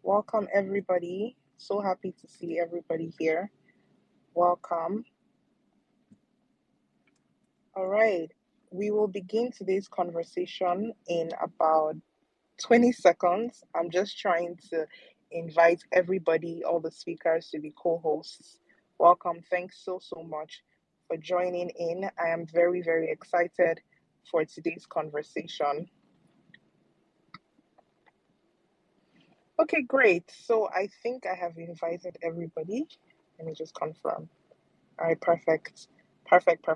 Welcome, everybody. So happy to see everybody here. Welcome. All right. We will begin today's conversation in about 20 seconds. I'm just trying to invite everybody, all the speakers, to be co hosts. Welcome. Thanks so much for joining in. I am very, very excited for today's conversation. Okay, great. So I think I have invited everybody. Let me just confirm. All right, perfect. Perfect.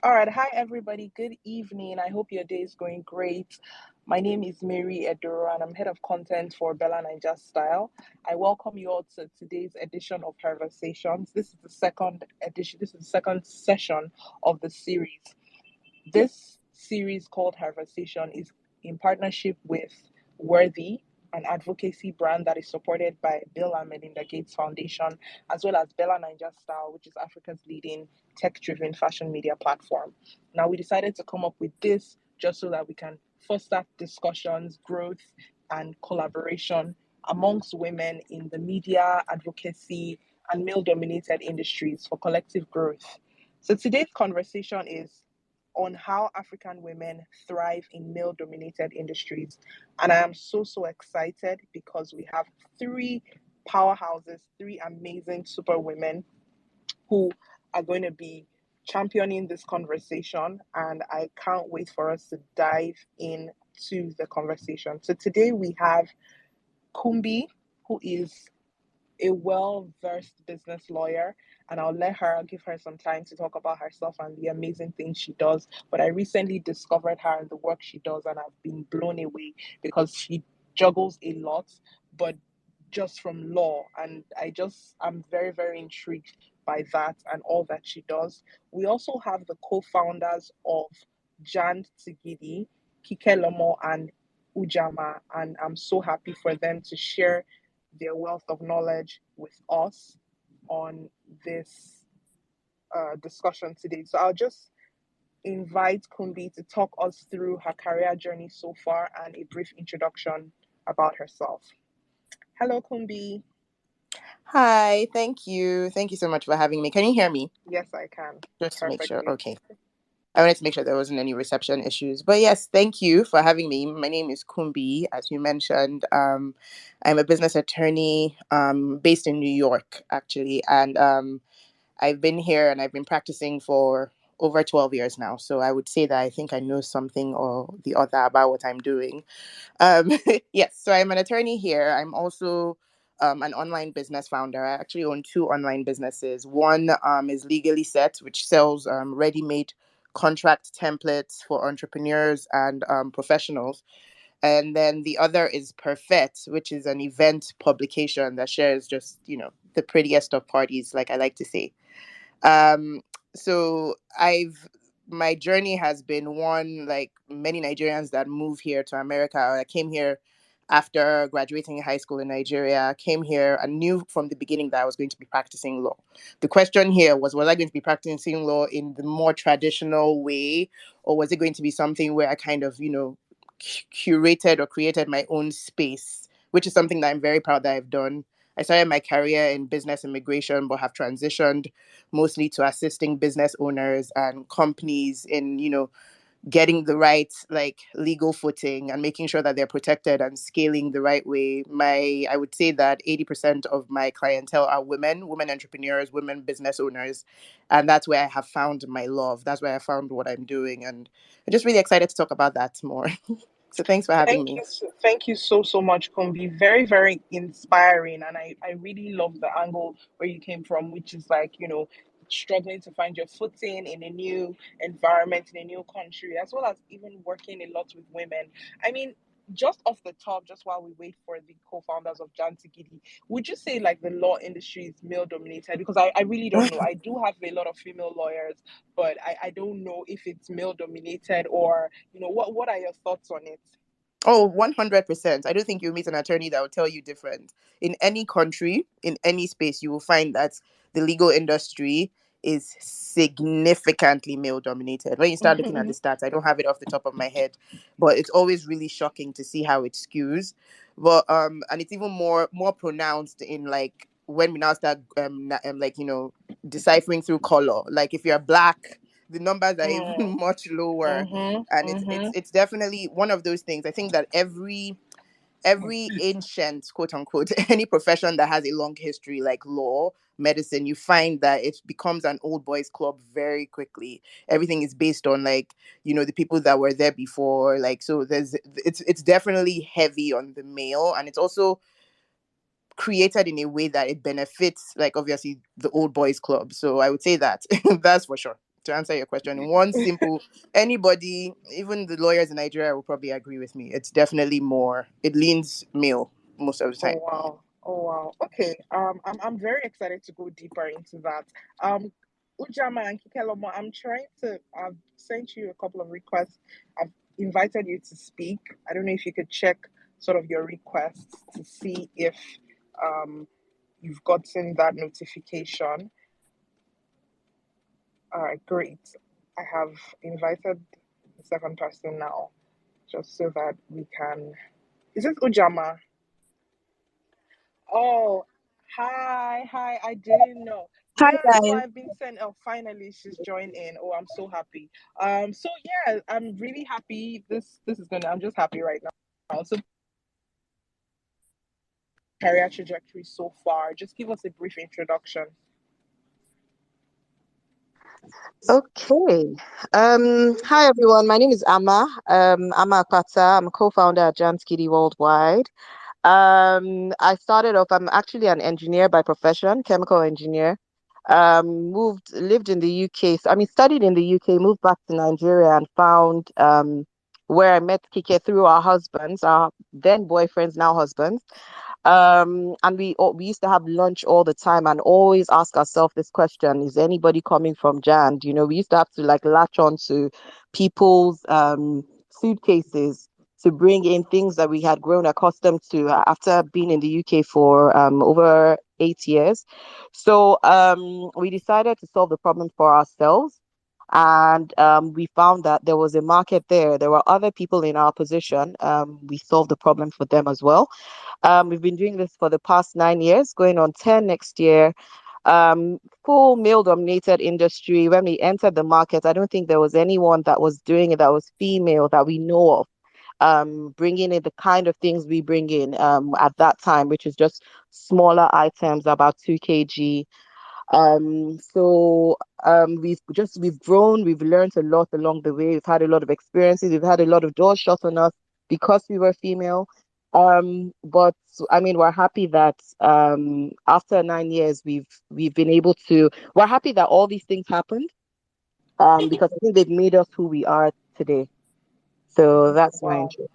All right, hi everybody. Good evening. I hope your day is going great. My name is Mary Eduro and I'm head of content for BellaNaija Style. I welcome you all to today's edition of HerVersations. This is the second edition, this is the second session of the series. This series called HerVersation is in partnership with WRTHY, an advocacy brand that is supported by Bill and Melinda Gates Foundation, as well as BellaNaija Style, which is Africa's leading tech-driven fashion media platform. Now, we decided to come up with this just so that we can foster discussions, growth, and collaboration amongst women in the media, advocacy, and male-dominated industries for collective growth. So today's conversation is on how African women thrive in male dominated industries. And I am so excited because we have three powerhouses, three amazing super women who are going to be championing this conversation. And I can't wait for us to dive into the conversation. So today we have Kunbi, who is a well-versed business lawyer, and I'll give her some time to talk about herself and the amazing things she does. But I recently discovered her and the work she does, and I've been blown away because she juggles a lot, but just from law. And I'm very intrigued by that and all that she does. We also have the co-founders of Jan Tigidi, Kikelomo and Ujama, and I'm so happy for them to share their wealth of knowledge with us on this discussion today. So I'll just invite Kunbi to talk us through her career journey so far and a brief introduction about herself. Hello, Kunbi. Hi, thank you. Thank you so much for having me. Can you hear me? Yes, I can. Just to make sure. Perfectly. Okay. I wanted to make sure there wasn't any reception issues. But yes, thank you for having me. My name is Kunbi, as you mentioned. I'm a business attorney based in New York, actually. And I've been here and I've been practicing for over 12 years now. So I would say that I think I know something or the other about what I'm doing. Um, yes, so I'm an attorney here. I'm also an online business founder. I actually own two online businesses. One is Legally Set, which sells ready-made contract templates for entrepreneurs and professionals. And then the other is Perfect, which is an event publication that shares just, the prettiest of parties, like I like to say. Um, so my journey has been one like many Nigerians that move here to America. I came here after graduating high school in Nigeria. I came here and knew from the beginning that I was going to be practicing law. The question here was I going to be practicing law in the more traditional way, or was it going to be something where I kind of, curated or created my own space, which is something that I'm very proud that I've done. I started my career in business immigration, but have transitioned mostly to assisting business owners and companies in, getting the right like legal footing and making sure that they're protected and scaling the right way. I would say that 80% of my clientele are women entrepreneurs, women business owners. And that's where I have found my love. That's where I found what I'm doing. And I'm just really excited to talk about that more. So thanks for having me. Thank you so much, Kombi. Very inspiring, and I really love the angle where you came from, which is like struggling to find your footing in a new environment in a new country, as well as even working a lot with women. I mean, just off the top, just while we wait for the co-founders of Janti Gidi, would you say like the law industry is male dominated? Because I really don't know. I do have a lot of female lawyers, but I don't know if it's male dominated or what are your thoughts on it? Oh, 100%. I don't think you'll meet an attorney that will tell you different. In any country, in any space, you will find that the legal industry is significantly male dominated. When you start looking at the stats, I don't have it off the top of my head, but it's always really shocking to see how it skews. But and it's even more pronounced in like when we now start like deciphering through color. Like if you're black, the numbers are even much lower, and it's definitely one of those things. I think that every ancient quote unquote any profession that has a long history like law, medicine, you find that it becomes an old boys club very quickly. Everything is based on like the people that were there before, like, so it's definitely heavy on the male, and it's also created in a way that it benefits, like, obviously the old boys club. So I would say that that's for sure. To answer your question in one simple, anybody, even the lawyers in Nigeria will probably agree with me. It's definitely more, it leans male most of the Oh time. wow. Oh wow. Okay. I'm very excited to go deeper into that. Ujama and Kikelomo, I've sent you a couple of requests. I've invited you to speak. I don't know if you could check sort of your requests to see if um you've gotten that notification. All right, great. I have invited the second person now, just so that we can. Is this Ujama? Oh, hi. I didn't know. Hi Yeah, no, guys. I've been sent. Oh, finally, she's joined in. Oh, I'm so happy. So yeah, I'm really happy. This is gonna. I'm just happy right now. So career trajectory so far. Just give us a brief introduction. Okay. Hi everyone. My name is Amma. Amma Akpata. I'm a co-founder at Janskidi Worldwide. I started off, I'm actually an engineer by profession, chemical engineer. Lived in the UK. So, I mean, studied in the UK, moved back to Nigeria and found where I met Kike through our husbands, our then boyfriends, now husbands. And we used to have lunch all the time and always ask ourselves this question: is anybody coming from Jand? We used to have to like latch on to people's suitcases to bring in things that we had grown accustomed to after being in the UK for over 8 years. So we decided to solve the problem for ourselves. And we found that there was a market there. There were other people in our position. We solved the problem for them as well. We've been doing this for the past 9 years, going on 10 next year. Full male dominated industry. When we entered the market, I don't think there was anyone that was doing it that was female that we know of. Bringing in the kind of things we bring in at that time, which is just smaller items, about 2 kg. We've grown, we've learned a lot along the way. We've had a lot of experiences, we've had a lot of doors shut on us because we were female. But I mean, we're happy that after 9 years, we've been able to. We're happy that all these things happened. Because I think they've made us who we are today. So that's my Wow. intro.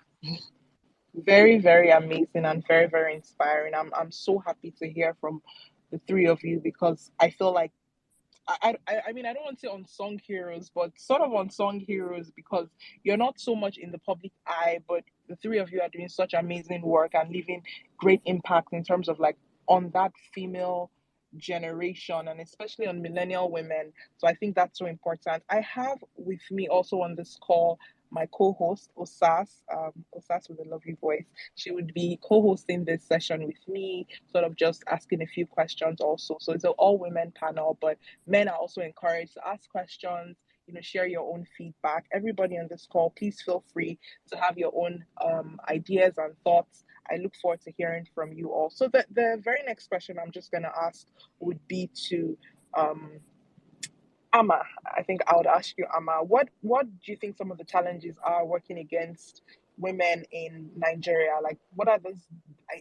Very, very amazing and very, very inspiring. I'm so happy to hear from the three of you because I feel like I mean, I don't want to say unsung heroes, but sort of unsung heroes because you're not so much in the public eye, but the three of you are doing such amazing work and leaving great impact in terms of like on that female generation and especially on millennial women. So I think that's so important. I have with me also on this call my co-host Osas, Osas with a lovely voice. She would be co-hosting this session with me, sort of just asking a few questions also. So it's an all-women panel, but men are also encouraged to ask questions, share your own feedback. Everybody on this call, please feel free to have your own ideas and thoughts. I look forward to hearing from you all. So the very next question I'm just going to ask would be to um, Amma. I think I would ask you, Amma, what do you think some of the challenges are working against women in Nigeria? Like, what are those?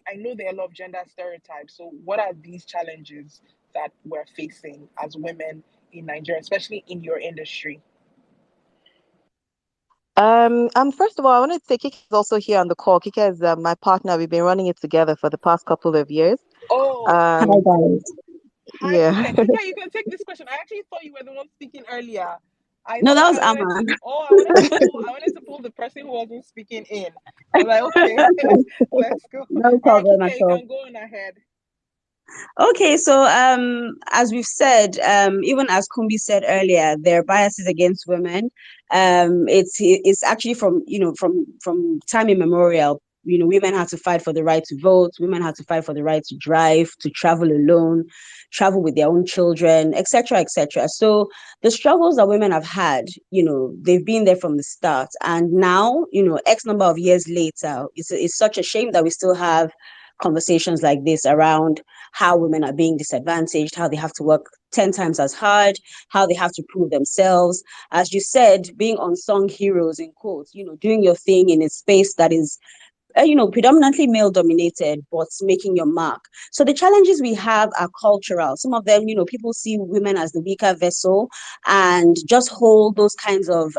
I know there are a lot of gender stereotypes. So, what are these challenges that we're facing as women in Nigeria, especially in your industry? First of all, I wanted to say Kike is also here on the call. Kike is my partner. We've been running it together for the past couple of years. Oh, Um, Hi guys. hi, yeah. Kike. Kike, you can take this question. I actually thought you were the one speaking earlier. I No, thought that was I wanted Amma. to. Oh, I wanted to pull the person who wasn't speaking in. I was like, okay, let's go. No All right, problem Kike, at you all. can go on ahead. Okay, so as we've said, even as Kumbi said earlier, there are biases against women. It's actually from from time immemorial. Women had to fight for the right to vote. Women had to fight for the right to drive, to travel alone, travel with their own children, etc., etc. So the struggles that women have had, they've been there from the start, and now, X number of years later, it's such a shame that we still have conversations like this around how women are being disadvantaged, how they have to work 10 times as hard, how they have to prove themselves. As you said, being unsung heroes in quotes, doing your thing in a space that is predominantly male dominated, but making your mark. So the challenges we have are cultural. Some of them, people see women as the weaker vessel and just hold those kinds of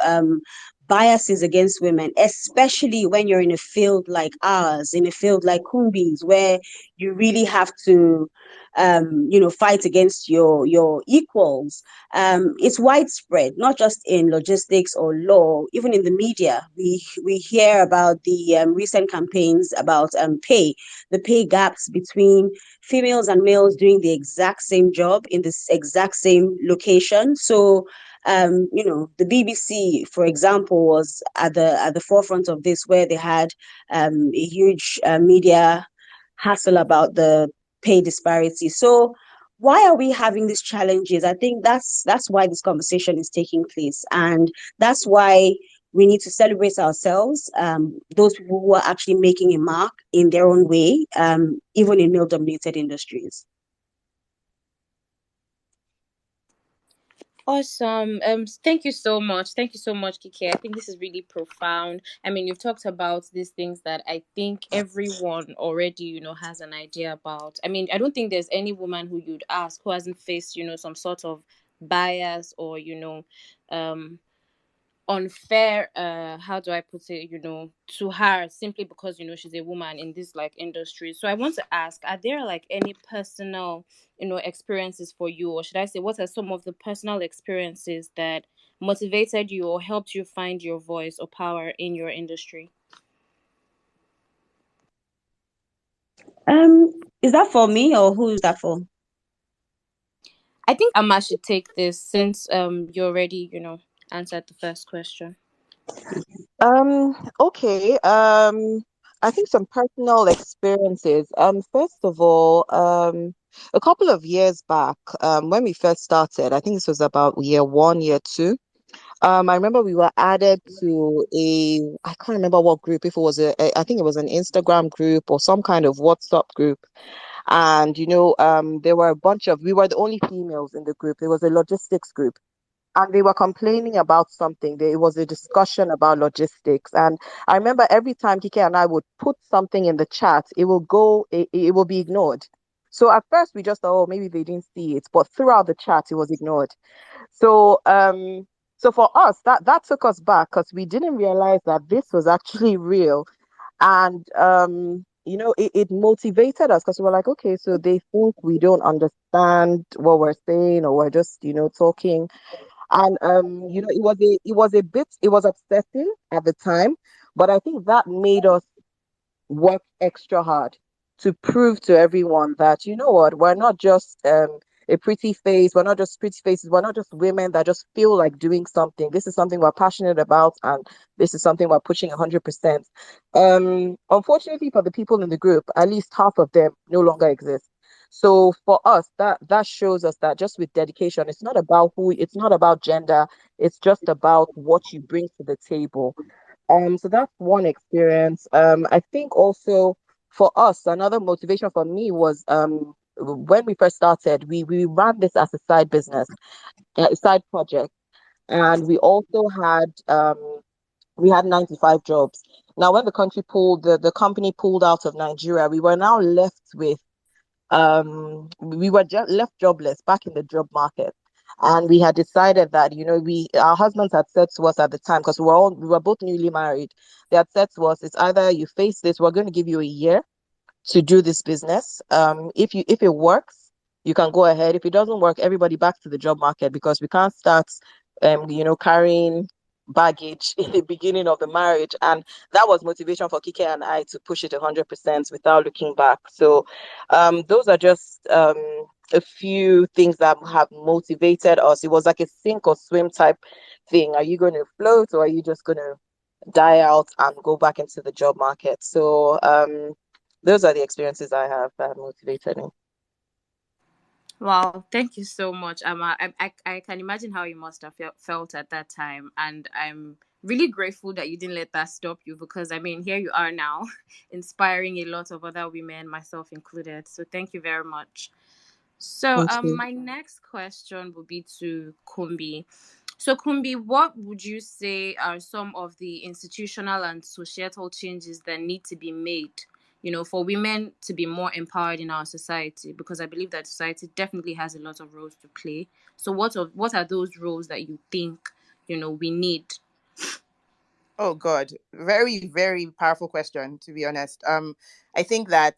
biases against women, especially when you're in a field like ours, in a field like Kumbi's, where you really have to fight against your equals. It's widespread, not just in logistics or law, even in the media. We hear about the recent campaigns about the pay gaps between females and males doing the exact same job in this exact same location. So the BBC, for example, was at the forefront of this, where they had a huge media hassle about the pay disparity. So why are we having these challenges? I think that's why this conversation is taking place, and that's why we need to celebrate ourselves, those people who are actually making a mark in their own way, even in male-dominated industries. Awesome. Thank you so much. Thank you so much, Kike. I think this is really profound. I mean, you've talked about these things that I think everyone already, has an idea about. I mean, I don't think there's any woman who you'd ask who hasn't faced, some sort of bias or, um unfair, how do I put it, to her, simply because she's a woman in this like industry. So I want to ask, are there like any personal experiences for you, or should I say, what are some of the personal experiences that motivated you or helped you find your voice or power in your industry? Is that for me, or who is that for? I think Amma should take this, since you already answered the first question. Okay. I think some personal experiences. First of all, a couple of years back, when we first started, I think this was about year one, year two. I remember we were added to I can't remember what group, if it was I think it was an Instagram group or some kind of WhatsApp group. And, there were we were the only females in the group. It was a logistics group. And they were complaining about something. There was a discussion about logistics. And I remember every time Kike and I would put something in the chat, it will be ignored. So at first we just thought, oh, maybe they didn't see it. But throughout the chat, it was ignored. So so for us, that took us back because we didn't realize that this was actually real. And it motivated us because we were like, okay, so they think we don't understand what we're saying, or we're just, talking. And it was upsetting at the time, but I think that made us work extra hard to prove to everyone that, you know what, we're not just a pretty face, we're not just pretty faces, we're not just women that just feel like doing something. This is something we're passionate about, and this is something we're pushing 100%. Unfortunately for the people in the group, at least half of them no longer exist. So for us, that shows us that just with dedication, it's not about gender, it's just about what you bring to the table. So that's one experience. I think also for us, another motivation for me was when we first started, we ran this as a side business, a side project, and we had 95 jobs. Now, when the company pulled out of Nigeria, we were now left with we were just left jobless back in the job market. And we had decided that, our husbands had said to us at the time, because we were both newly married, they had said to us, it's either you face this, we're going to give you a year to do this business. If it works, you can go ahead. If it doesn't work, everybody back to the job market, because we can't start carrying baggage in the beginning of the marriage. And that was motivation for Kike and I to push it 100% without looking back. So those are just a few things that have motivated us. It was like a sink or swim type thing. Are you going to float, or are you just going to die out and go back into the job market? So those are the experiences I have that have motivated me. Wow, thank you so much, Amma. I can imagine how you must have felt at that time. And I'm really grateful that you didn't let that stop you, because, I mean, here you are now, inspiring a lot of other women, myself included. So thank you very much. So, Thank you. my next question would be to Kumbi. So, Kumbi, what would you say are some of the institutional and societal changes that need to be made, for women to be more empowered in our society? Because I believe that society definitely has a lot of roles to play. So, what are those roles that you think, we need? Oh God, very, very powerful question, to be honest. I think that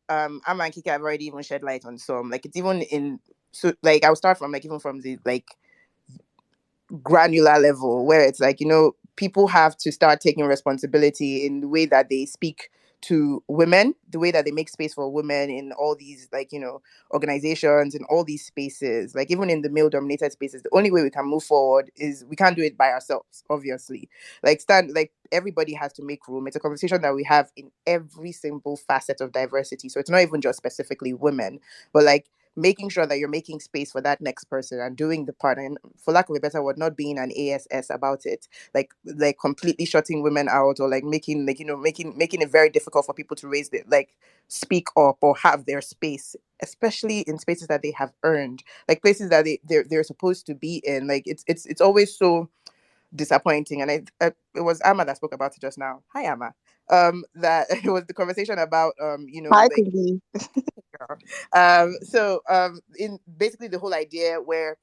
Amma and Kika have already even shed light on some. Like, it's even in, so like I'll start from, like, even from the like granular level, where it's like, people have to start taking responsibility in the way that they speak to women, the way that they make space for women in all these, like, organizations and all these spaces, like even in the male dominated spaces. The only way we can move forward is we can't do it by ourselves, obviously. Like everybody has to make room. It's a conversation that we have in every single facet of diversity, so it's not even just specifically women, but like making sure that you're making space for that next person and doing the part, and for lack of a better word, not being an ASS about it, like completely shutting women out, or like making, like, making it very difficult for people to raise their, like, speak up or have their space, especially in spaces that they have earned, like places that they're supposed to be in. Like it's always so disappointing. And it was Amma that spoke about it just now. Hi, Amma. That it was the conversation about Hi, like, Kunbi. in basically the whole idea where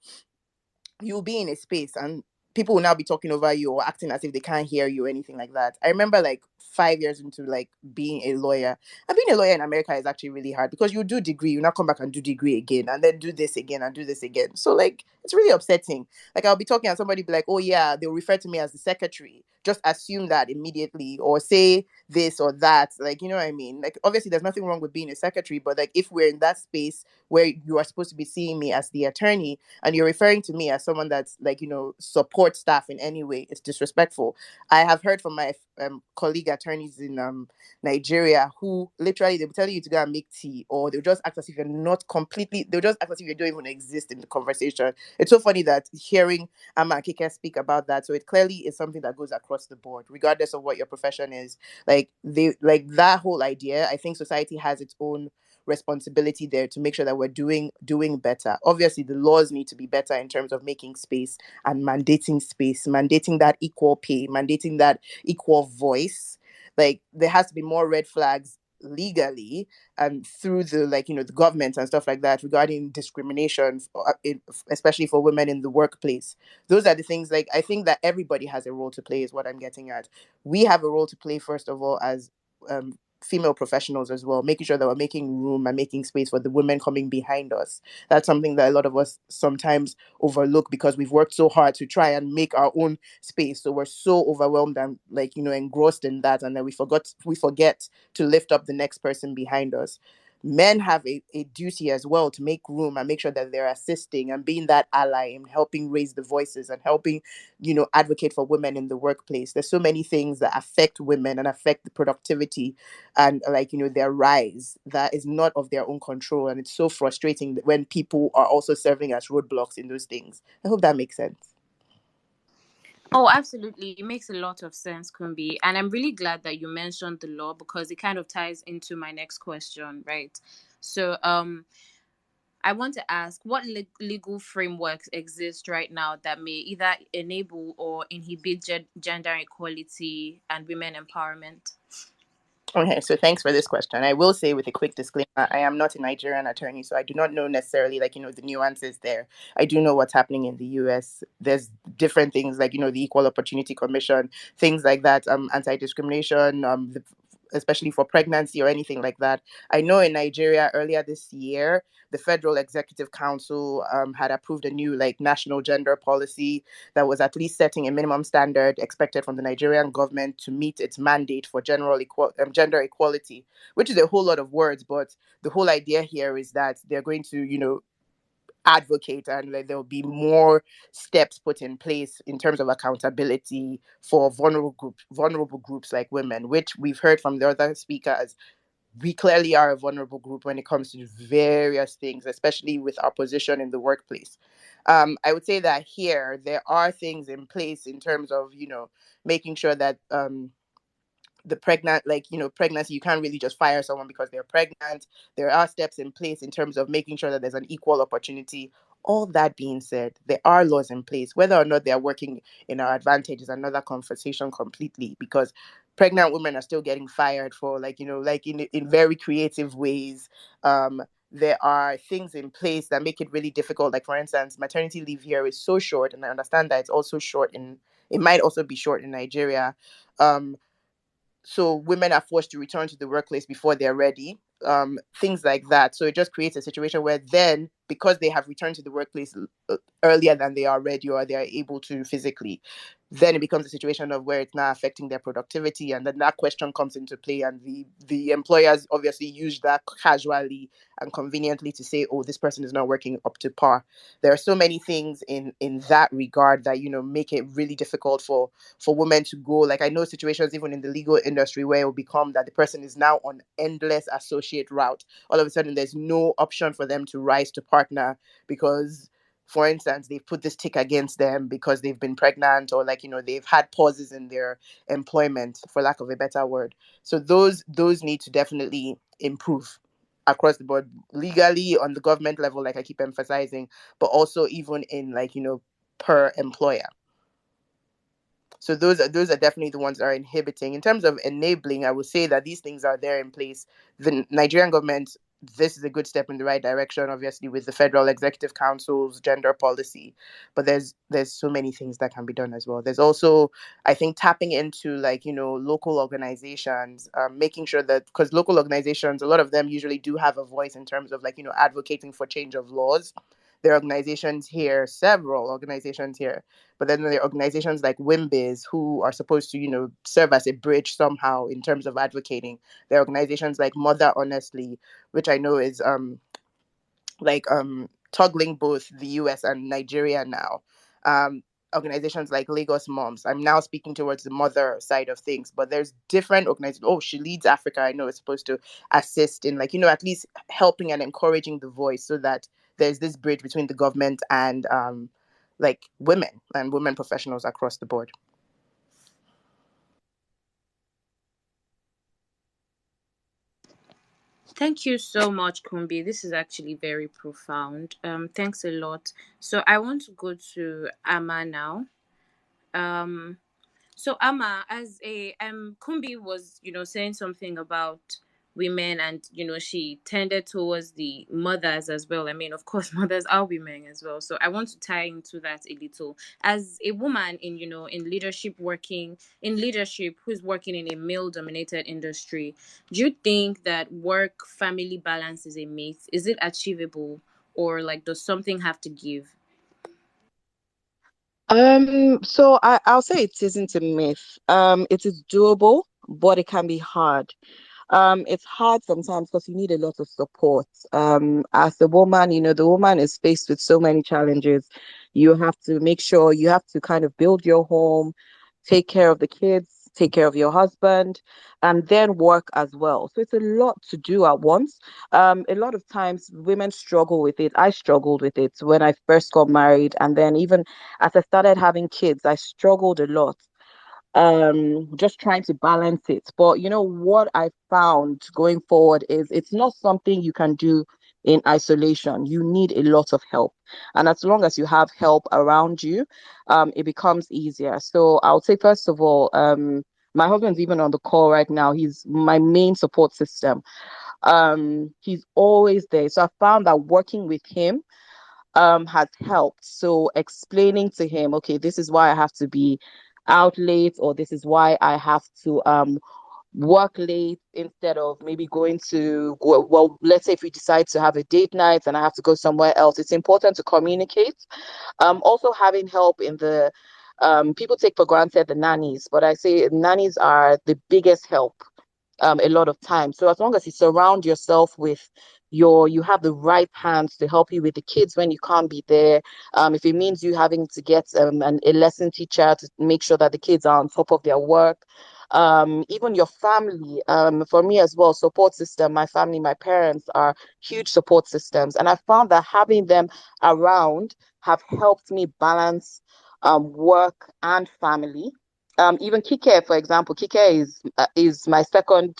you'll be in a space and people will now be talking over you or acting as if they can't hear you or anything like that. I remember like 5 years into like being a lawyer. And being a lawyer in America is actually really hard, because you do degree, you now come back and do degree again and then do this again and do this again. So like it's really upsetting. Like I'll be talking and somebody be like, oh yeah, they'll refer to me as the secretary. Just assume that immediately, or say this or that. Like, you know what I mean? Like obviously there's nothing wrong with being a secretary, but like if we're in that space where you are supposed to be seeing me as the attorney and you're referring to me as someone that's like, support staff in any way, it's disrespectful. I have heard from my colleague attorneys in Nigeria, who literally they'll tell you to go and make tea, or they'll just act as if you're not completely, they'll just act as if you don't even exist in the conversation. It's so funny that hearing Amma and Kike speak about that. So it clearly is something that goes across the board, regardless of what your profession is. Like they, like that whole idea, I think society has its own responsibility there to make sure that we're doing better. Obviously the laws need to be better in terms of making space and mandating space, mandating that equal pay, mandating that equal voice. Like there has to be more red flags legally and through the, like, the government and stuff like that, regarding discrimination, especially for women in the workplace. Those are the things, like, I think that everybody has a role to play, is what I'm getting at. We have a role to play, first of all, as female professionals as well, making sure that we're making room and making space for the women coming behind us. That's something that a lot of us sometimes overlook, because we've worked so hard to try and make our own space. So we're so overwhelmed and, like, engrossed in that, and then we forget to lift up the next person behind us. Men have a duty as well to make room and make sure that they're assisting and being that ally and helping raise the voices and helping, advocate for women in the workplace. There's so many things that affect women and affect the productivity and, like, their rise, that is not of their own control. And it's so frustrating that when people are also serving as roadblocks in those things. I hope that makes sense. Oh, absolutely. It makes a lot of sense, Kumbi. And I'm really glad that you mentioned the law, because it kind of ties into my next question, right? So, I want to ask, what legal frameworks exist right now that may either enable or inhibit gender equality and women empowerment? Okay, so thanks for this question. I will say, with a quick disclaimer, I am not a Nigerian attorney, so I do not know necessarily, like, the nuances there. I do know what's happening in the US. There's different things, like, the Equal Opportunity Commission, things like that, anti-discrimination, especially for pregnancy or anything like that. I know in Nigeria earlier this year, the Federal Executive Council had approved a new like national gender policy that was at least setting a minimum standard expected from the Nigerian government to meet its mandate for gender equality, which is a whole lot of words, but the whole idea here is that they're going to, advocate, and like there'll be more steps put in place in terms of accountability for vulnerable groups like women, which we've heard from the other speakers. We clearly are a vulnerable group when it comes to various things, especially with our position in the workplace. I would say that here there are things in place in terms of making sure that the pregnant, like pregnancy, you can't really just fire someone because they're pregnant. There are steps in place in terms of making sure that there's an equal opportunity. All that being said, there are laws in place. Whether or not they are working in our advantage is another conversation completely, because pregnant women are still getting fired for like in very creative ways. There are things in place that make it really difficult, like for instance, maternity leave here is so short, and I understand that it's also short in it might also be short in Nigeria. Um so women are forced to return to the workplace before they're ready, things like that. So it just creates a situation where then, because they have returned to the workplace earlier than they are ready or they are able to physically, then it becomes a situation of where it's now affecting their productivity, and then that question comes into play, and the employers obviously use that casually and conveniently to say, oh, this person is not working up to par. There are so many things in that regard that make it really difficult for women to go. Like, I know situations even in the legal industry where it will become that the person is now on endless associate route. All of a sudden there's no option for them to rise to partner because, for instance, they've put this tick against them because they've been pregnant, or like they've had pauses in their employment, for lack of a better word. So those need to definitely improve across the board, legally, on the government level, like I keep emphasizing, but also even in like per employer. So those are definitely the ones that are inhibiting. In terms of enabling, I would say that these things are there in place. The Nigerian government, this is a good step in the right direction, obviously, with the Federal Executive Council's gender policy. But there's so many things that can be done as well. There's also, I think, tapping into like local organizations, making sure that, because local organizations, a lot of them usually do have a voice in terms of like advocating for change of laws. There are organizations here, several organizations here, but then there are organizations like WIMBIZ who are supposed to, serve as a bridge somehow in terms of advocating. There are organizations like Mother Honestly, which I know is toggling both the US and Nigeria now. Um, Organizations like Lagos Moms. I'm now speaking towards the mother side of things, but there's different organizations. Oh, She Leads Africa, I know, is supposed to assist in like, at least helping and encouraging the voice, so that there's this bridge between the government and like women and women professionals across the board. Thank you so much, Kumbi. This is actually very profound. Thanks a lot. So I want to go to Amma now. Um, So Amma, as a Kumbi was, saying something about women, and she tended towards the mothers as well. I mean, of course, mothers are women as well. So I want to tie into that a little. As a woman in in leadership, working in leadership, who's working in a male dominated industry, do you think that work family balance is a myth? Is it achievable, or like does something have to give? So I'll say it isn't a myth. It is doable, but it can be hard. It's hard sometimes because you need a lot of support. As a woman, the woman is faced with so many challenges. You have to make sure you have to kind of build your home, take care of the kids, take care of your husband, and then work as well. So it's a lot to do at once. A lot of times women struggle with it. I struggled with it when I first got married, and then even as I started having kids, I struggled a lot, just trying to balance it. But what I found going forward is it's not something you can do in isolation. You need a lot of help, and as long as you have help around you, it becomes easier. So I would say, first of all, my husband's even on the call right now. He's my main support system. He's always there. So I found that working with him has helped. So explaining to him, okay, this is why I have to be out late, or this is why I have to work late instead of maybe going to, well, let's say if we decide to have a date night and I have to go somewhere else, it's important to communicate. Also having help in the, people take for granted the nannies, but I say nannies are the biggest help a lot of times. So as long as you surround yourself with you have the right hands to help you with the kids when you can't be there. If it means you having to get a lesson teacher to make sure that the kids are on top of their work. Even your family, for me as well, support system, my family, my parents are huge support systems. And I found that having them around have helped me balance work and family. Even Kike, for example, Kike is my second.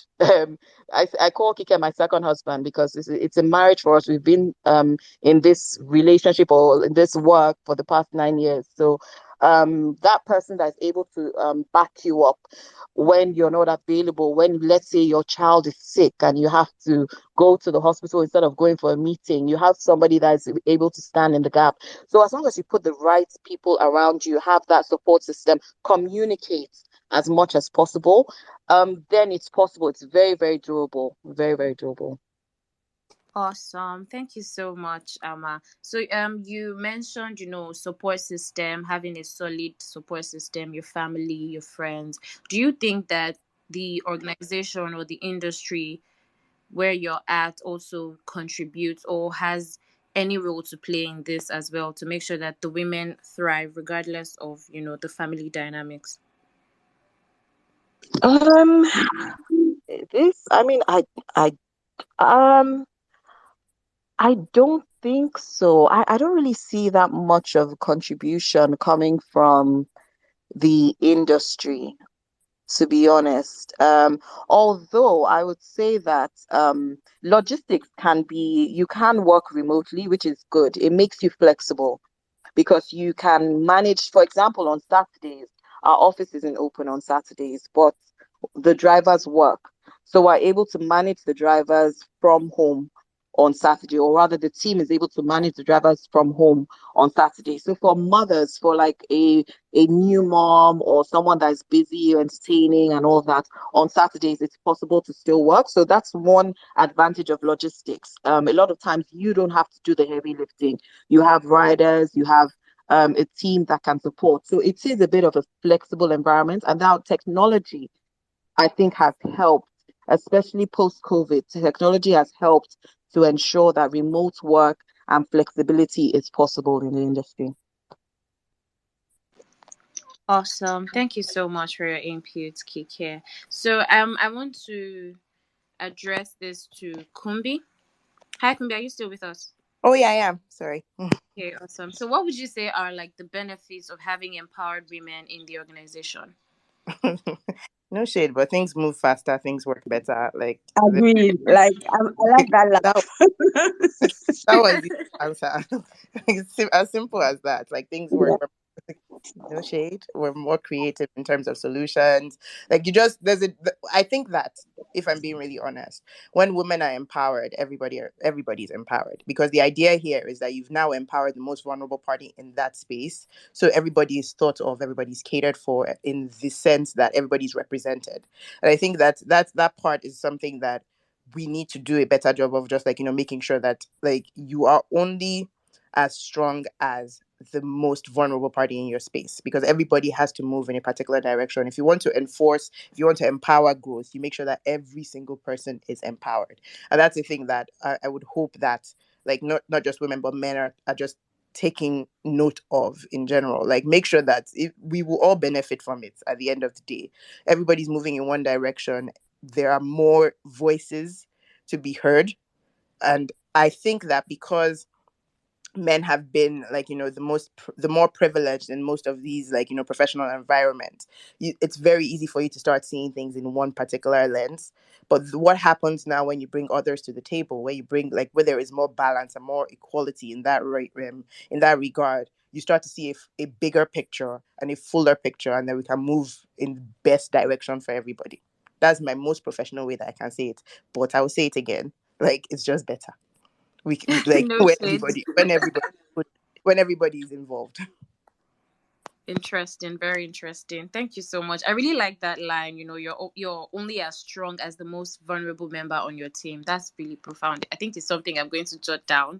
I call Kike my second husband because it's a marriage for us. We've been in this relationship or in this work for the past 9 years. So that person that is able to back you up when you're not available, when let's say your child is sick and you have to go to the hospital instead of going for a meeting, you have somebody that is able to stand in the gap. So as long as you put the right people around you, have that support system, communicate as much as possible, then it's possible. It's very, very doable. Very, very doable. Awesome. Thank you so much, Amma. So you mentioned, support system, having a solid support system, your family, your friends. Do you think that the organization or the industry where you're at also contributes or has any role to play in this as well to make sure that the women thrive regardless of, the family dynamics? Um, I mean, um, I don't think so. I don't really see that much of a contribution coming from the industry, to be honest. Although I would say that logistics you can work remotely, which is good. It makes you flexible because you can manage, for example, on Saturdays, our office isn't open on Saturdays, but the drivers work. So we're able to manage the drivers from home on Saturday, or rather, the team is able to manage the drivers from home on Saturday. So for mothers, for like a new mom or someone that's busy entertaining and all that, on Saturdays it's possible to still work. So that's one advantage of logistics. A lot of times you don't have to do the heavy lifting. You have riders, you have a team that can support. So it is a bit of a flexible environment. And now technology, I think, has helped, especially post-COVID. Technology has helped to ensure that remote work and flexibility is possible in the industry. Awesome. Thank you so much for your input, Kike. So I want to address this to Kumbi. Hi Kumbi, are you still with us? Oh yeah, I am. Sorry. Okay, awesome. So what would you say are like the benefits of having empowered women in the organization? No shade, but things move faster, things work better. Like Agreed. Like I like that that, laugh. that was the answer. It's as simple as that. Like things work. No shade. We're more creative in terms of solutions. Like you just I think that if I'm being really honest, when women are empowered, everybody's empowered because the idea here is that you've now empowered the most vulnerable party in that space. So everybody is thought of, everybody's catered for in the sense that everybody's represented. And I think that part is something that we need to do a better job of, just like making sure that like you are only as strong as the most vulnerable party in your space, because everybody has to move in a particular direction. If you want to if you want to empower growth, you make sure that every single person is empowered. And that's the thing that I would hope that like not just women but men are just taking note of in general. Like make sure that we will all benefit from it at the end of the day. Everybody's moving in one direction. There are more voices to be heard. And I think that because men have been like the more privileged in most of these like professional environments, it's very easy for you to start seeing things in one particular lens. But what happens now when you bring others to the table, where you bring like where there is more balance and more equality in that in that regard, you start to see a bigger picture and a fuller picture, and then we can move in the best direction for everybody. That's my most professional way that I can say it, but I will say it again, like it's just better like No shade. when everybody is involved. Interesting, very interesting. Thank you so much. I really like that line. You're only as strong as the most vulnerable member on your team. That's really profound. I think it's something I'm going to jot down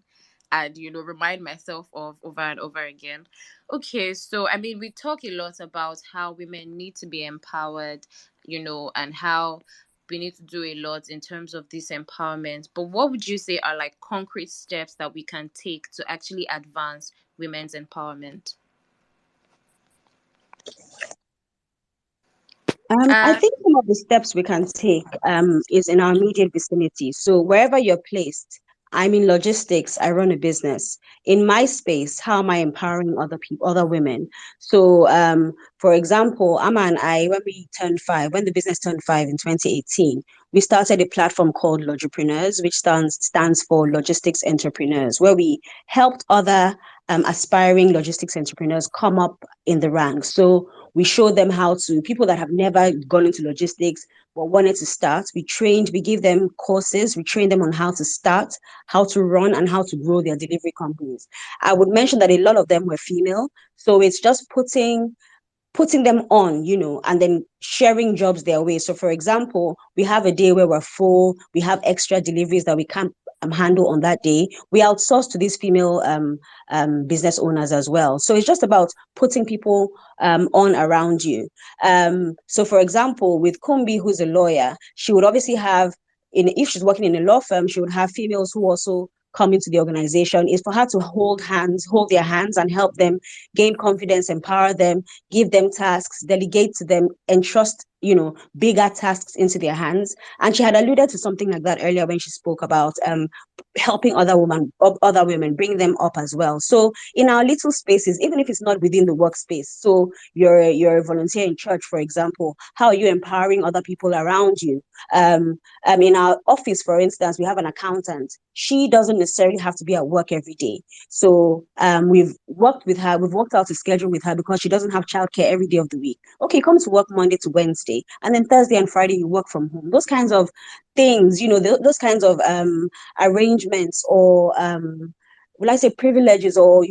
and remind myself of over and over again. Okay, so I mean, we talk a lot about how women need to be empowered, and how we need to do a lot in terms of this empowerment. But what would you say are like concrete steps that we can take to actually advance women's empowerment? I Uh, think some of the steps we can take is in our immediate vicinity. So wherever you're placed, I'm in logistics, I run a business. In my space, how am I empowering other people, other women? So for example, Amma and I, when the business turned 5 in 2018, we started a platform called Logipreneurs, which stands for Logistics Entrepreneurs, where we helped other aspiring logistics entrepreneurs come up in the ranks. So we showed them how to, people that have never gone into logistics but wanted to start. We gave them courses, we trained them on how to start, how to run, and how to grow their delivery companies. I would mention that a lot of them were female. So it's just putting them on, and then sharing jobs their way. So, for example, we have a day where we're full, we have extra deliveries that we can't handle on that day. We outsource to these female business owners as well. So it's just about putting people on around you. So, for example, with Kunbi, who's a lawyer, she would obviously have, if she's working in a law firm, she would have females who also come into the organization. Is for her to hold their hands and help them gain confidence, empower them, give them tasks, delegate to them, entrust, bigger tasks into their hands. And she had alluded to something like that earlier when she spoke about helping other women, bring them up as well. So in our little spaces, even if it's not within the workspace, so you're a volunteer in church, for example, how are you empowering other people around you? In our office, for instance, we have an accountant. She doesn't necessarily have to be at work every day. So we've worked with her, we've worked out a schedule with her because she doesn't have childcare every day of the week. Okay, come to work Monday to Wednesday, and then Thursday and Friday you work from home. Those kinds of things, those kinds of arrangements, or will I say privileges, or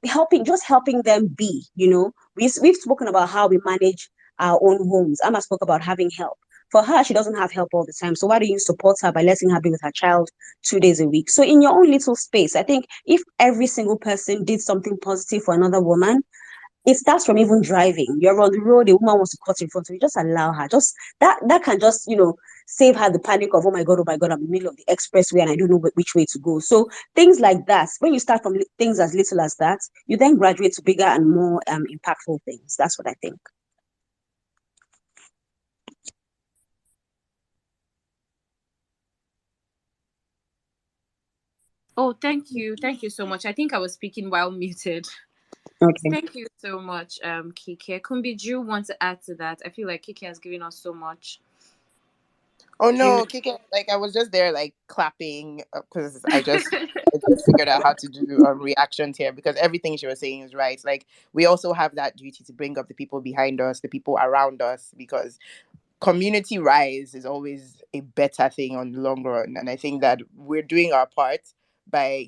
helping them be. We've spoken about how we manage our own homes. Amma spoke about having help. For her, she doesn't have help all the time. So why do you support her by letting her be with her child 2 days a week? So in your own little space, I think if every single person did something positive for another woman, it starts from even driving. You're on the road, a woman wants to cut in front of you, just allow her. Just that can just, save her the panic of, oh my God, I'm in the middle of the expressway and I don't know which way to go. So things like that, when you start from things as little as that, you then graduate to bigger and more impactful things. That's what I think. Oh, thank you. Thank you so much. I think I was speaking while muted. Okay. Thank you so much, Kike. Kumbi, do you want to add to that? I feel like Kike has given us so much. Oh Do you? no, Kike, like I was just there like clapping because I just figured out how to do reactions here because everything she was saying is right. Like we also have that duty to bring up the people behind us, the people around us, because community rise is always a better thing on the long run. And I think that we're doing our part by,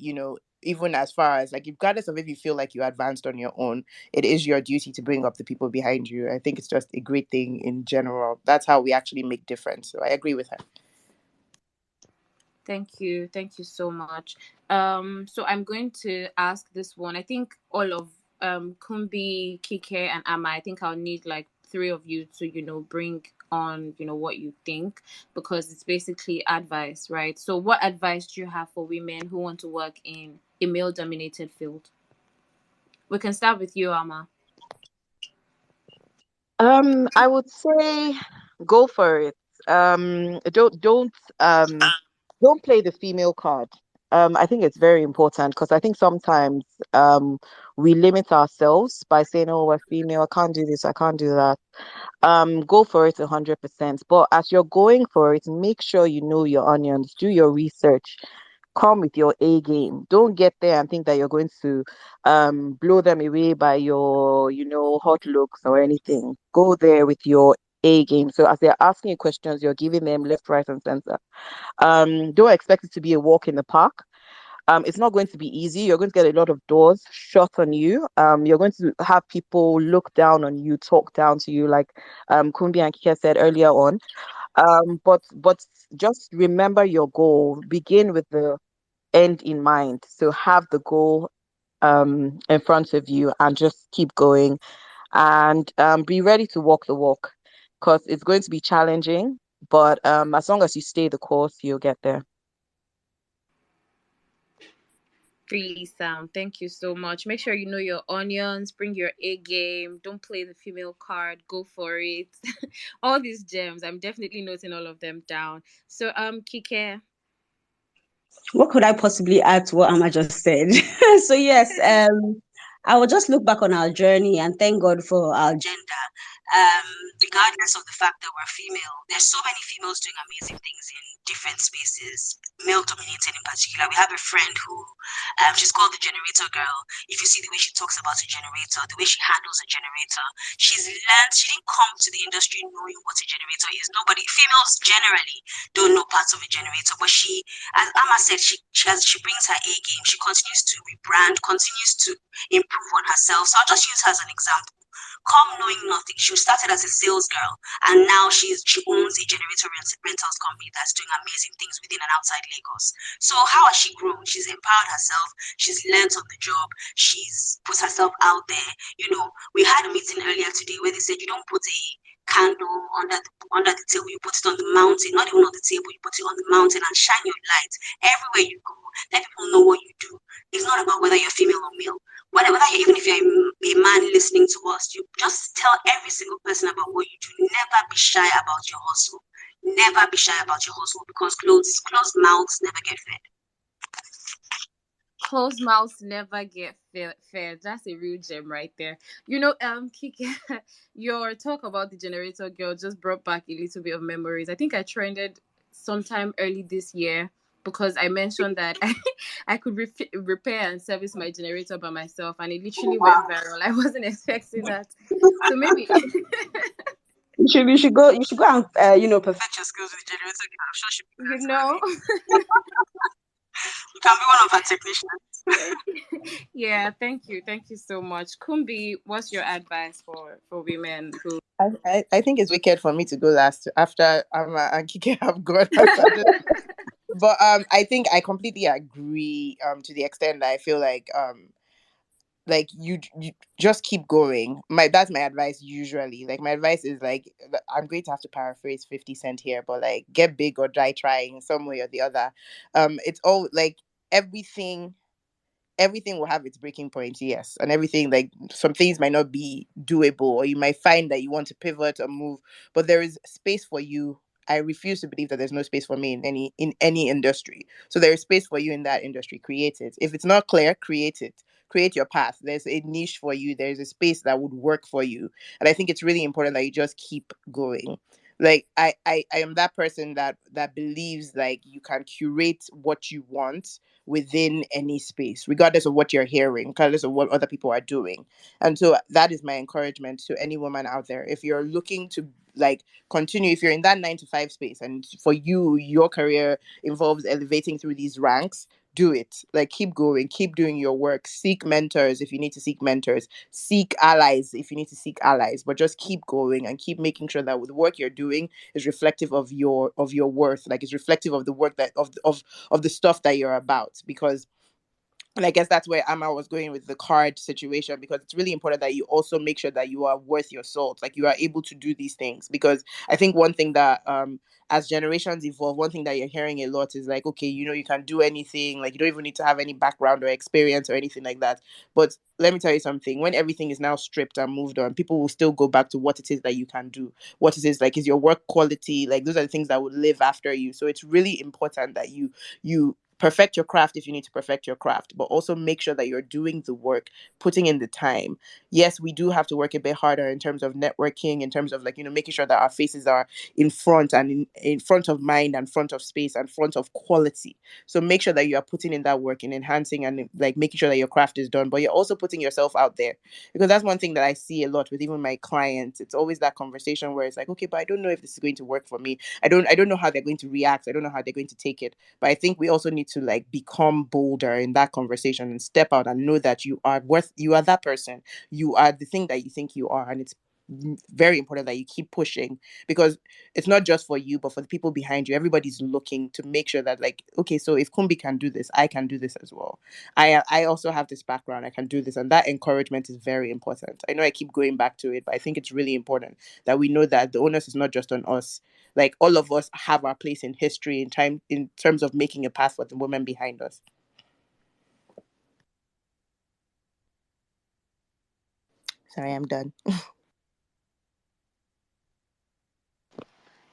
even as far as like, regardless of if you feel like you advanced on your own, it is your duty to bring up the people behind you. I think it's just a great thing in general. That's how we actually make difference. So I agree with her. Thank you. Thank you so much. So I'm going to ask this one. I think all of Kumbi, Kike, and Amma, I think I'll need like three of you to, bring on, what you think, because it's basically advice, right? So what advice do you have for women who want to work in a male dominated field? We can start with you, Amma. I would say go for it. Don't play the female card. I think it's very important because I think sometimes we limit ourselves by saying, "Oh, we're female. I can't do this. I can't do that." Go for it 100%. But as you're going for it, make sure you know your onions. Do your research. Come with your A game. Don't get there and think that you're going to blow them away by your, hot looks or anything. Go there with your A game. So as they're asking you questions, you're giving them left, right, and center. Don't expect it to be a walk in the park. It's not going to be easy. You're going to get a lot of doors shut on you. You're going to have people look down on you, talk down to you, like Kunbi and Kike said earlier on. But just remember your goal. Begin with the end in mind. So have the goal in front of you and just keep going, and be ready to walk the walk, because it's going to be challenging. But as long as you stay the course, you'll get there. Really sound. Thank you so much. Make sure you know your onions, bring your A game, don't play the female card, go for it. All these gems. I'm definitely noting all of them down. So Kike. What could I possibly add to what Amma just said? So yes, I will just look back on our journey and thank God for our gender. Regardless of the fact that we're female, there's so many females doing amazing things in different spaces, male dominated in particular. We have a friend who, she's called the generator girl. If you see the way she talks about a generator, the way she handles a generator, she's learned, she didn't come to the industry knowing what a generator is. Nobody, females generally don't know parts of a generator, but she, as Amma said, she brings her A game. She continues to rebrand, continues to improve on herself. So I'll just use her as an example. Come knowing nothing. She started as a sales girl, and now she owns a generator rentals company that's doing amazing things within and outside Lagos. So how has she grown? She's empowered herself. She's learned on the job. She's put herself out there. You know, we had a meeting earlier today where they said you don't put a candle under the table, you put it on the mountain, not even on the table, you put it on the mountain and shine your light everywhere you go. Let people know what you do. It's not about whether you're female or male. Even if you're a man listening to us, you just tell every single person about what you do. Never be shy about your hustle. Never be shy about your hustle, because closed mouths never get fed. Closed mouths never get fed. That's a real gem right there. You know, Kike, your talk about the generator girl just brought back a little bit of memories. I think I trended sometime early this year because I mentioned that I could repair and service my generator by myself, and it literally went viral. I wasn't expecting that. So maybe You should go and perfect your skills with generator girl. I'm sure she'll be you glad to know. have you. You can be one of her technicians. Yeah, thank you so much. Kumbi, what's your advice for women who I think it's wicked for me to go last after and Kike have gone. But I think I completely agree to the extent that I feel like you just keep going. That's my advice usually. Like my advice is like, I'm going to have to paraphrase 50 Cent here, but like get big or die trying some way or the other. It's all like everything will have its breaking point, yes. And everything, like some things might not be doable, or you might find that you want to pivot or move, but there is space for you. I refuse to believe that there's no space for me in any industry. So there is space for you in that industry. Create it. If it's not clear, create it. Create your path. There's a niche for you. There's a space that would work for you. And I think it's really important that you just keep going. Like I am that person that believes like you can curate what you want within any space, regardless of what you're hearing, regardless of what other people are doing. And so that is my encouragement to any woman out there. If you're looking to like continue, if you're in that 9 to 5 space and for you, your career involves elevating through these ranks, do it. Like keep going, keep doing your work, seek mentors if you need to seek mentors, seek allies if you need to seek allies, but just keep going and keep making sure that with the work you're doing is reflective of your worth, like it's reflective of the work that of the stuff that you're about. Because and I guess that's where Amma was going with the card situation, because it's really important that you also make sure that you are worth your salt, like you are able to do these things. Because I think one thing that as generations evolve, one thing that you're hearing a lot is like, okay, you can do anything, like you don't even need to have any background or experience or anything like that. But let me tell you something, when everything is now stripped and moved on, people will still go back to what it is that you can do, what it is, like is your work quality, like those are the things that would live after you. So it's really important that you perfect your craft if you need to perfect your craft, but also make sure that you're doing the work, putting in the time. Yes, we do have to work a bit harder in terms of networking, in terms of like, making sure that our faces are in front and in front of mind and front of space and front of quality. So make sure that you are putting in that work in enhancing and like making sure that your craft is done, but you're also putting yourself out there. Because that's one thing that I see a lot with even my clients. It's always that conversation where it's like, okay, but I don't know if this is going to work for me. I don't know how they're going to react. I don't know how they're going to take it. But I think we also need need to like become bolder in that conversation and step out and know that you are that person. You are the thing that you think you are, and it's very important that you keep pushing, because it's not just for you but for the people behind you. Everybody's looking to make sure that, like, okay, so if Kumbi can do this, I can do this as well. I also have this background, I can do this. And that encouragement is very important. I know I keep going back to it, but I think it's really important that we know that the onus is not just on us. Like, all of us have our place in history in terms of making a path for the women behind us. Sorry, I'm done.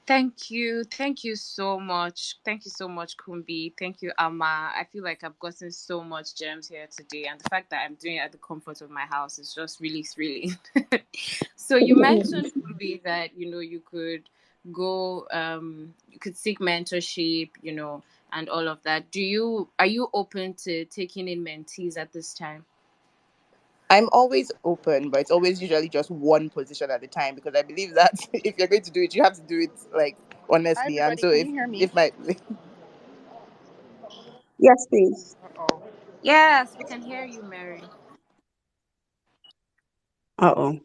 Thank you so much. Thank you so much, Kumbi. Thank you, Amma. I feel like I've gotten so much gems here today, and the fact that I'm doing it at the comfort of my house is just really thrilling. So you mentioned, Kumbi, that you could go, you could seek mentorship, and all of that. Are you open to taking in mentees at this time? I'm always open, but it's always usually just one position at a time, because I believe that if you're going to do it, you have to do it like Hi, honestly. And everybody. so Can you hear me? if my Yes, please. Uh-oh. Yes, we can hear you, Mary. Uh-oh.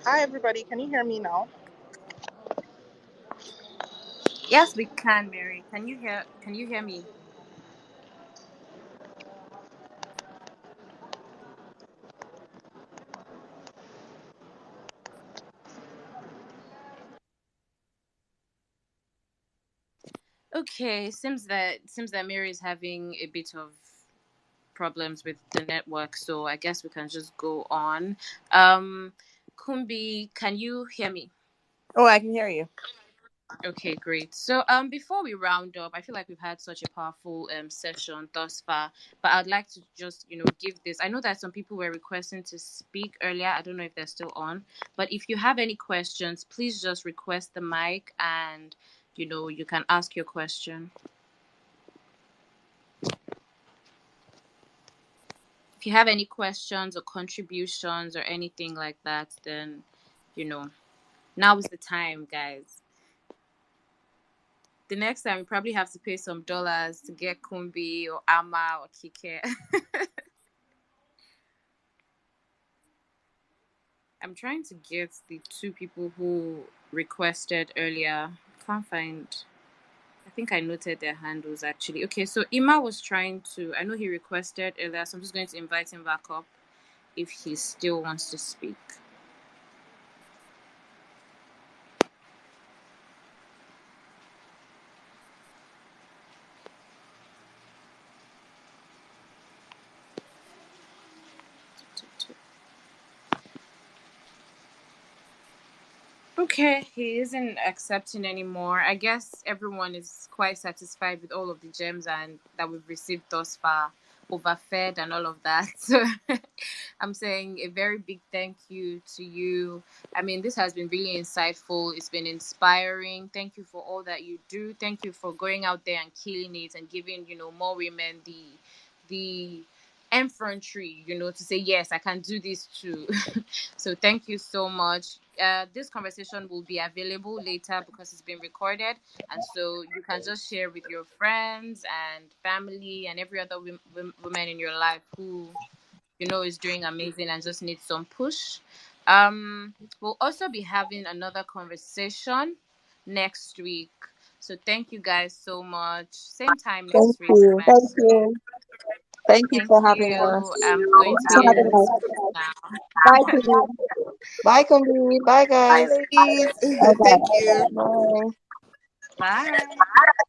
Hi, everybody. Can you hear me now? Yes, we can, Mary. Can you hear me? Okay, seems that Mary is having a bit of problems with the network, so I guess we can just go on. Kumbi, can you hear me? oh, I can hear you. Okay, great. So before we round up, I feel like we've had such a powerful session thus far, but I'd like to just give this. I know that some people were requesting to speak earlier. I don't know if they're still on, but if you have any questions, please just request the mic, and you can ask your question. If you have any questions or contributions or anything like that, then you know now is the time, guys. The next time we probably have to pay some dollars to get Kumbi or Ama or Kike. I'm trying to get the two people who requested earlier. Can't find. I think I noted their handles actually. Okay, so Ima was trying to. I know he requested earlier, so I'm just going to invite him back up if he still wants to speak. Okay, he isn't accepting anymore. I guess everyone is quite satisfied with all of the gems and that we've received thus far, overfed and all of that. So I'm saying a very big thank you to you. I mean, this has been really insightful. It's been inspiring. Thank you for all that you do. Thank you for going out there and killing it and giving, more women the infantry, to say yes, I can do this too. So thank you so much. This conversation will be available later because it's been recorded, and so you can just share with your friends and family and every other woman in your life who is doing amazing and just needs some push. We'll also be having another conversation next week. So thank you guys so much. Same time Thank next week. you. Thank you. Thank you Thank for having you. us. I'm going Thanks to for be having ending this us. Bye, now. Kumbi. Bye, Kumbi. Bye, Bye, guys. ladies. Bye, Thank you. bye. Bye. Bye.